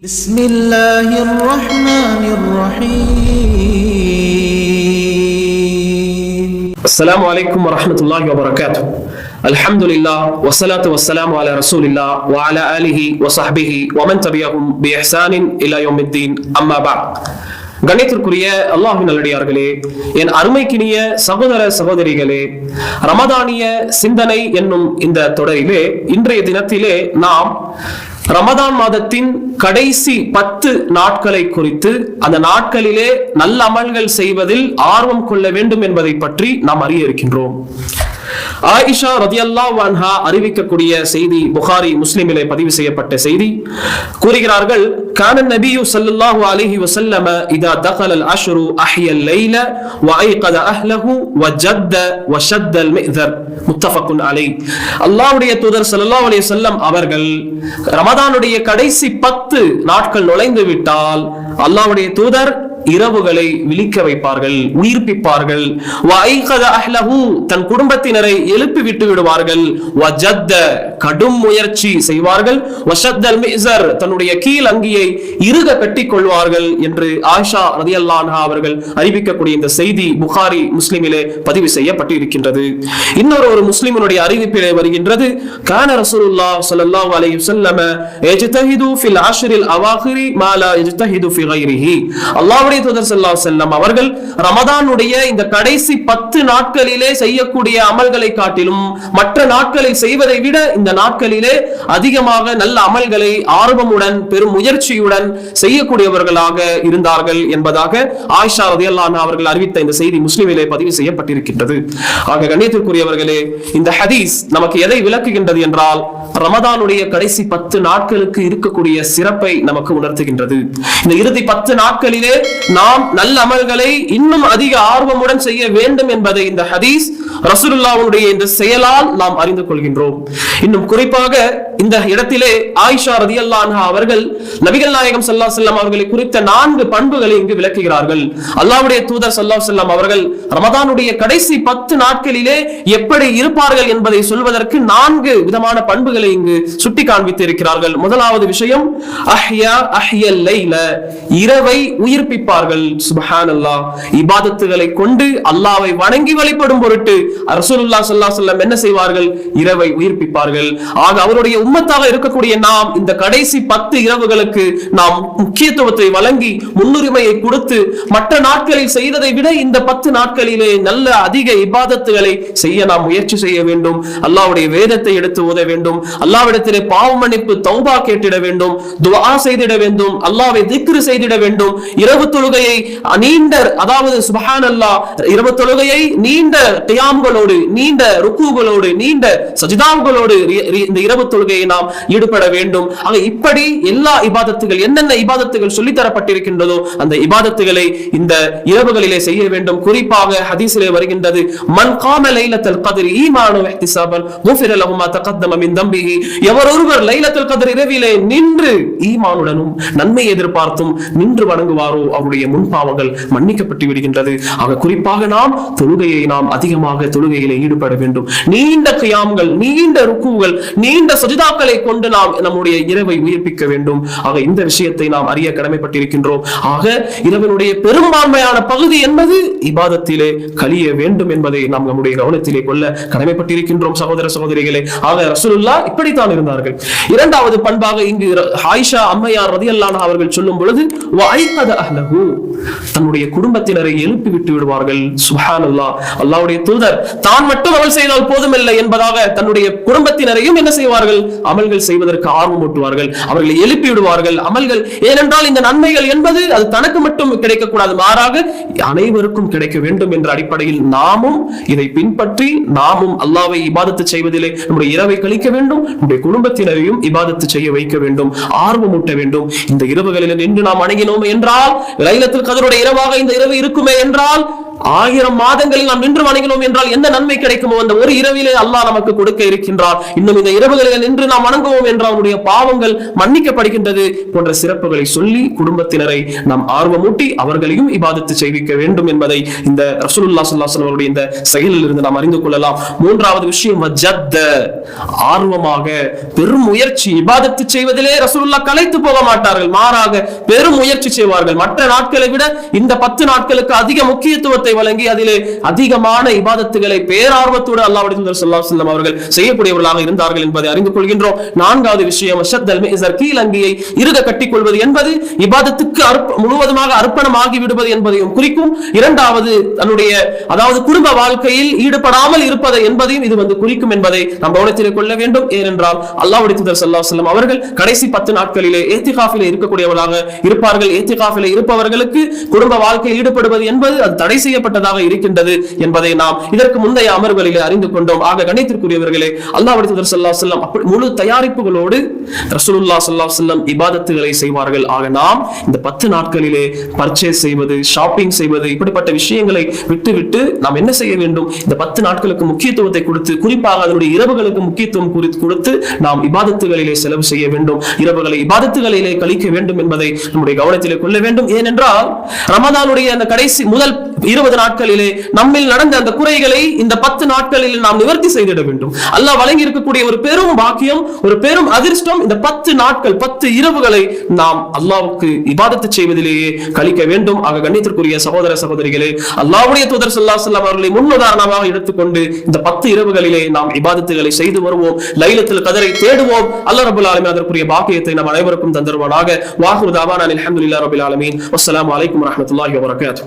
بسم الله الرحمن الرحيم. السلام عليكم ورحمة الله وبركاته. الحمد لله والصلاة والسلام على رسول الله وعلى آله وصحبه ومن تبعهم بإحسان إلى يوم الدين. أما بعد. கண்ணியத்திற்குரிய அல்லாஹ்வின் நல்லடியார்களே, என் அருமைக்கினிய சகோதர சகோதரிகளே, ரமதானிய சிந்தனை என்னும் இந்த தொடரிலே இன்றைய தினத்திலே நாம் ரமதான் மாதத்தின் கடைசி 10 நாட்களை குறித்து, அந்த நாட்களிலே நல்ல அமல்கள் செய்வதில் ஆர்வம் கொள்ள வேண்டும் என்பதை பற்றி நாம் அறிய இருக்கின்றோம். ஆயிஷா ரலியல்லாஹு அன்ஹா அறிவிக்கக்கூடிய செய்தி புகாரி முஸ்லிமிலே பதிவு செய்யப்பட்ட செய்தி. கூறுகிறார்கள், கான நபியு ஸல்லல்லாஹு அலைஹி வஸல்லம் இதா தகலல் அஷ்ரு அஹ்யல் லைல வ ஐகத அஹ்லஹு வ ஜத்த வ ஷத்தல் மிதர். முத்தஃபக்குன் அலைஹ். அல்லாஹ்வுடைய தூதர் ஸல்லல்லாஹு அலைஹி வஸல்லம் அவர்கள் ரமதானுடைய கடைசி 10 நாட்கள் நுழைந்து விட்டால் அல்லாஹ்வுடைய தூதர் இரவுகளை விழிக்க வைப்பார்கள், உயிர்ப்பிப்பார்கள். தன் குடும்பத்தினரை எழுப்பி விட்டு விடுவார்கள். கடும் முயற்சி செய்வார்கள். தன்னுடைய கீழ் அங்கியை இறுக கட்டிக் கொள்வார்கள் என்று ஆயிஷா ரலியல்லாஹு அன்ஹா அவர்கள் அறிவிக்கக்கூடிய இந்த செய்தி புகாரி முஸ்லிமிலே பதிவு செய்யப்பட்டு இருக்கின்றது. இன்னொரு முஸ்லிமுடைய அறிவிப்பிலே வருகின்றது, கான ரசூலுல்லாஹ் ஸல்லல்லாஹு அலைஹி வஸல்லம் யஜ்தஹிது ஃபில் அஷ்ரில் அவாகிரி மா லா யஜ்தஹிது ஃபி கைரிஹி. அல்லாஹ்வுடைய தூதர் ஸல்லல்லாஹு அலைஹி வஸல்லம் அவர்கள் ரமதானுடைய இந்த கடைசி 10 நாட்களிலே செய்யக்கூடிய அமல்களை காட்டிலும் மற்ற நாட்களில் செய்வதை விட இந்த நாட்களிலே அதிகமாக நல்ல அமல்களை ஆர்வமுடன் பெரும் முயற்சியுடன் செய்யக்கூடியவர்களாக இருந்தார்கள் என்பதாக ஆயிஷா ரலியல்லாஹு அன்ஹா அவர்கள் அறிவித்த இந்த செய்தி முஸ்லிமிலே பதிவு செய்யப்பட்டிருக்கின்றது. ஆக கண்ணியத்திற்குரியவர்களே, இந்த ஹதீஸ் நமக்கு எதை விளக்குகின்றது என்றால், ரமதானுடைய கடைசி 10 நாட்களுக்கு இருக்கக்கூடிய சிறப்பை நமக்கு உணர்த்துகின்றது. இந்த இறுதி 10 நாட்களிலே நாம் நல்ல அமல்களை இன்னும் அதிக ஆர்வமுடன் செய்ய வேண்டும் என்பதை இந்த ஹதீஸ் ரசூலுல்லாஹ்வுடைய இந்த செயலால் நாம் அறிந்து கொள்கின்றோம். இன்னும் குறிப்பாக இந்த இடத்திலே ஆயிஷா ரலியல்லாஹு அன்ஹா அவர்கள் நபிகள் நாயகம் ஸல்லல்லாஹு அலைஹி வஸல்லம் அவர்களை குறித்த 4 பண்புகளை இங்கு விளக்குகிறார்கள். அல்லாஹ்வுடைய தூதர் ஸல்லல்லாஹு அலைஹி வஸல்லம் அவர்கள் ரமதானுடைய கடைசி 10 நாட்களிலே எப்படி இருப்பார்கள் என்பதை சொல்வதற்கு 4 விதமான பண்புகளை இங்கு சுட்டி காண்பித்து இருக்கிறார்கள். முதலாவது விஷயம், அஹ்யல் லைல, இரவை உயிர்ப்பிப்பார்கள். சுப்ஹானல்லாஹ். இபாதத்துகளை கொண்டு அல்லாஹ்வை வணங்கி வழிபடும் பொருட்டு ரசூலுல்லாஹ் ஸல்லல்லாஹு அலைஹி வஸல்லம் என்ன செய்வார்கள்? இரவை உயிர்ப்பிப்பார்கள். ஆக அவருடைய உம்மத்தாக இருக்கக்கூடிய நாம் இந்த கடைசி 10 இரவுகளுக்கு நாம் முக்கியத்துவத்தை வழங்கி முன்னுரிமையை கொடுத்து மற்ற நாட்களில் செய்ததை விட இந்த 10 நாட்களிலே நல்ல அதிக இபாதத்துகளை செய்ய நாம் முயற்சி செய்ய வேண்டும். அல்லாஹ்வுடைய வேதத்தை எடுத்து ஓத வேண்டும். அல்லாஹ்விடத்திலே பாவ மன்னிப்பு தௌபா கேட்டிட வேண்டும். துஆ செய்திட வேண்டும். அல்லாஹ்வை திக்ர் செய்திட வேண்டும். இரவு தொழுகையை நீண்ட, அதாவது சுப்ஹானல்லாஹ், இரவு தொழுகையை நீண்ட கியாம்களோடு, நீண்ட ருக்கூகளோடு, நீண்ட சஜிதாக்களோடு இந்த இரவு தொழுகையை நாம் ஈடுபட வேண்டும். ஆக இப்படி எல்லா இபாதத்துகள், என்னென்ன இபாதத்துகள் சொல்லி தரப்பட்டிருக்கின்றதோ அந்த இபாதத்துகளை இந்த இரவுகளிலே செய்ய வேண்டும். குறிப்பாக ஹதீஸிலே வருகின்றது, மன் காம லைலத்துல் கத்ரி ஈமானு வ இஹ்திசாபன் குஃபிர லஹு மா தகத்தம மின் தம்பிஹி. எவரொருவர் லைலத்துல் கத்ர் இரவிலே நின்று ஈமானுடனும் நன்மை எதிர்பார்த்தும் நின்று வணங்குவாரோ அவருடைய முன்பாவங்கள் மன்னிக்கப்பட்டு விடுகின்றது. ஆக குறிப்பாக நாம் தொழுகையை நாம் அதிகமாக தொழுகையிலே ஈடுபட வேண்டும். நீண்ட கியாம்கள், நீண்ட ருக்குகள், நீண்ட சஜிதாக்களை கொண்டு நாம் நம்முடைய இரவை உயிர்ப்பிக்க வேண்டும். ஆக இந்த விஷயத்தை நாம் அறிய கடமைப்பட்டிருக்கின்றோம். ஆக இரவினுடைய பெரும்பான்மையான பகுதி என்பது இபாதத்திலே கழிய வேண்டும் என்பதை நாம் நம்முடைய கவனத்திலே கொள்ள கடமைப்பட்டிருக்கின்றோம் சகோதர சகோதரிகளே. ஆக ரசூலுல்லாஹ் இப்படித்தான் இருந்தார்கள். இரண்டாவது பண்பாக இங்கு ஆயிஷா அம்மையார் ரலியல்லாஹு அன்ஹா அவர்கள் சொல்லும் பொழுது, வஐகத அஹ்லஹு, தன்னுடைய குடும்பத்தினரை எழுப்பி விட்டு விடுவார்கள். சுப்ஹானல்லாஹ். அல்லாஹ்வுடைய தூதர் தான் மட்டும் அமல் செய்தால் போதுமில்லை என்பதாக தன்னுடைய குடும்பத்தினரையும் என்ன செய்வார்கள்? அமல்கள் செய்வதற்கு ஆர்வம் ஊட்டுவார்கள். அவர்களை எழுப்பி விடுவார்கள். அமல்கள், ஏனென்றால் இந்த நன்மைகள் என்பது அது தனக்கு மட்டும் கிடைக்கக்கூடாது, மாறாக அனைவருக்கும் கிடைக்க வேண்டும் என்ற அடிப்படையில் நாமும் இதை பின்பற்றி நாமும் அல்லாஹ்வை இபாதத்து செய்வதிலே நம்முடைய இரவை கழிக்க வேண்டும். நம்முடைய குடும்பத்தினரையும் இபாதத்து செய்ய வைக்க வேண்டும், ஆர்வம் ஊட்ட வேண்டும். இந்த இரவுகளில் நின்று நாம் அணுகினோம் என்றால், லைலத்துல் கத்ருடைய இரவாக இந்த இரவு இருக்குமே என்றால் 1000 மாதங்களில் நாம் நின்று வணங்கினோம் என்றால் என்ன நன்மை கிடைக்குமோ அந்த ஒரு இரவிலே அல்லாஹ் நமக்கு கொடுக்க இருக்கின்றார். இன்னும் இந்த இரவுகளில் நின்று நாம் வணங்குவோம் என்றால் அவருடைய பாவங்கள் மன்னிக்கப்படுகின்றது போன்ற சிறப்புகளை சொல்லி குடும்பத்தினரை நாம் ஆர்வமூட்டி அவர்களையும் இபாதத்து செய்விக்க வேண்டும் என்பதை இந்த ரசூலுல்லாஹி ஸல்லல்லாஹு அலைஹி வஸல்லம் இந்த செயலில் இருந்து நாம் அறிந்து கொள்ளலாம். மூன்றாவது விஷயம் ஆர்வமாக பெரும் முயற்சி. இபாதத்து செய்வதிலே ரசூலுல்லாஹ் களைத்து போக மாட்டார்கள், மாறாக பெரும் முயற்சி செய்வார்கள். மற்ற நாட்களை விட இந்த 10 நாட்களுக்கு அதிக முக்கியத்துவத்தை வழங்கி அதிலே அதிகமான இபாதத்துகளை பேரார்வத்தோடு அல்லாஹ்வுடைய தூதர் ஸல்லல்லாஹு அலைஹி வஸல்லம் அவர்கள் செய்யக்கூடியவர்களாக இருந்தார்கள் என்பதை அறிந்து கொள்கின்றோம். நான்காவது விஷயம் ஷத்தல் மிஸர், கீழங்கியை இறுக கட்டிக்கொள்வது என்பது இபாதத்துக்கு முழுவதுமாக அர்ப்பணமாகி விடுவது என்பதையும் குறிக்கும். இரண்டாவது தன்னுடைய அதாவது குடும்ப வாழ்க்கையில் ஈடுபடாமல் இருப்பதை என்பதையும் இது குறிக்கும் என்பதை நாம் கவனத்தில் கொள்ள வேண்டும். ஏனென்றால் அல்லாஹ்வுடைய தூதர் ஸல்லல்லாஹு அலைஹி வஸல்லம் அவர்கள் கடைசி 10 நாட்களிலே இத்திகாஃபிலே இருக்கக்கூடியவர்களாக இருப்பார்கள். இத்திகாஃபிலே இருப்பவர்களுக்கு குடும்ப வாழ்க்கையில் ஈடுபடுவது என்பது அது தடை செய்யப்பட்டதாக இருக்கின்றது என்பதை நாம் இதற்கு முந்தைய அமர்வுகளிலே அறிந்து கொண்டோம். ஆக கண்ணியத்திற்குரியவர்களே, அல்லாஹ்வுடைய தூதர் ஸல்லல்லாஹு அலைஹி வஸல்லம் முழு தயாரிப்புகளோடு ரசூலுல்லாஹி ஸல்லல்லாஹு அலைஹி வஸல்லம் இபாதத்துகளை செய்வார்கள். ஆக நாம் இந்த 10 நாட்களிலே பர்ச்சேஸ் செய்வது, ஷாப்பிங் செய்வது, இப்படிப்பட்ட விஷயங்களை விட்டுவிட்டு நாம் என்ன செய்ய வேண்டும்? இந்த 10 நாட்களுக்கு முக்கியத்துவத்தை கொடுத்து, குறிப்பாக அதனுடைய இரவுகளுக்கு முக்கியத்துவம் கொடுத்து நாம் இபாதத்துகளிலே செலவு செய்ய வேண்டும். இரவுகளை இபாதத்துகளிலே கழிக்க வேண்டும் என்பதை நம்முடைய கவனத்திலே கொள்ள வேண்டும். ஏனென்றால் ரமதானுடைய அந்த கடைசி முதல் 20 நாட்களிலே நம்மில் நடந்த அந்த குறைகளை இந்த 10 நாட்களில் நாம் நிவர்த்தி செய்திட வேண்டும். அல்லாஹ் வழங்கி இருக்கக்கூடிய ஒரு பெரும் பாக்கியம், ஒரு பெரும் அதிர்ஷ்டம். இந்த 10 நாட்கள் 10 இரவுகளை நாம் அல்லாஹ்வுக்கு இபாதத்து செய்வதிலேயே கழிக்க வேண்டும். ஆக கண்ணியத்திற்குரிய சகோதர சகோதரிகளே, அல்லாஹ்வுடைய தூதர் ஸல்லல்லாஹு அலைஹி வஸல்லம் அவர்களை முன்னுதாரணமாக எடுத்துக்கொண்டு இந்த 10 இரவுகளிலே நாம் இபாதத்துகளை செய்து வருவோம். லைலத்துல் கத்ரை தேடுவோம். அல்லாஹ் ரப்பல் ஆலமீன் அதற்குரிய பாக்கியத்தை நம் அனைவருக்கும் தந்தருவானாக. வாஹிரு தஅவானா அல்ஹம்துலில்லாஹி ரப்பில் ஆலமீன். வஸ்ஸலாமு அலைக்கும் வரஹ்மத்துல்லாஹி வபரகாத்துஹு.